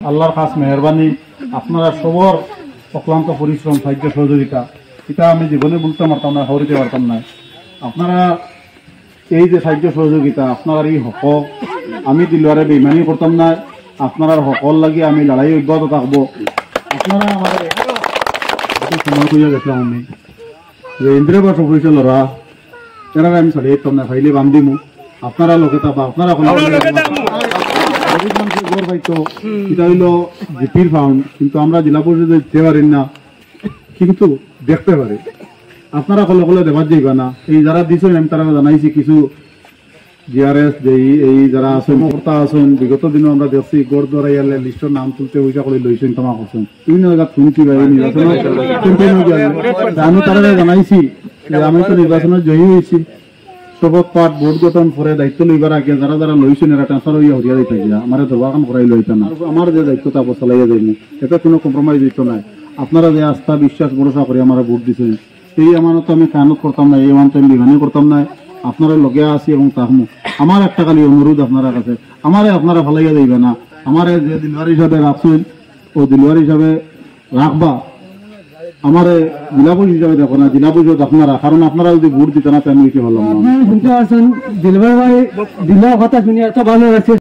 আল্লাহর খাস মেহরবানি আপনারা সবর অক্লান্ত পরিশ্রম সাহায্য সহযোগিতা এটা আমি জীবনে বলতে পারতাম না, হরিতে পারতাম না। আপনারা এই যে সাহায্য সহযোগিতা আপনার এই হক আমি দিলওয়ারে বেইমানি করতাম না, আপনার হকল লাগে আমি লড়াই অব্যাহত থাকবো। আপনারা আমার সময় করিয়া গেছিলাম আমি যে ইন্দ্রিয় বাস হয়েছে লড়া এরা আমি ছাড়িয়ে দিতাম না, ফাইলে বাম দিমু আপনারা লোকে থাকবা। আপনারা গড় পাইতো এটা হইল জিপির ফাউন্ড, কিন্তু আমরা জেলা পরিষদে দিতে পারি না, কিন্তু দেখতে পারি। আপনারা কলে কলে দেবার যাইবা না। এই যারা দিচ্ছেন আমি তারা জানাইছি কিছু জিআরএস যেই এই যারা আছেন কর্তা আছেন বিগত দিনও আমরা দেখছি গড় ধরা ইয়ালে লিস্টের নাম তুলতে পয়সা করে লইছেন তোমা করছেন বিভিন্ন জায়গা শুনছি ভাই নির্বাচন আমি তারা জানাইছি যে আমি তো নির্বাচনের জয়ী হয়েছি, সবক পাঠ ভোট গঠন করে দায়িত্ব লইবার আগে যারা যারা লইছেন এরা ট্রান্সফার হইয়া হরিয়া দিতে গিয়া আমার দরবাকান করাই লইতে না। আমার যে দায়িত্বটা বসালাইয়া দেয়নি এটা কোনো কম্প্রোমাইজ হইতো না। আপনারা যে আস্থা বিশ্বাস ভরসা করে আমার ভোট দিচ্ছেন এই আমানত আমি কানত করতাম না, এই আমানত আমি বিমানি করতাম না। আপনারা লগে আছি এবং তাহমু আমার একটা খালি অনুরোধ আপনারা কাছে, আমারে আপনারা ফালাইয়া দিবে না। আমারে যে দিলওয়ার হিসাবে রাখছেন ও দিলওয়ার হিসাবে রাখবা, আমারে জেলা পরিষদ হিসাবে দেখো না, জেলা পরিষদ আপনারা, কারণ আপনারা যদি ভোট দিতে না তাই আমি ভালো দিলবার ভাই দিলার কথা শুনে এত ভালো লাগছে।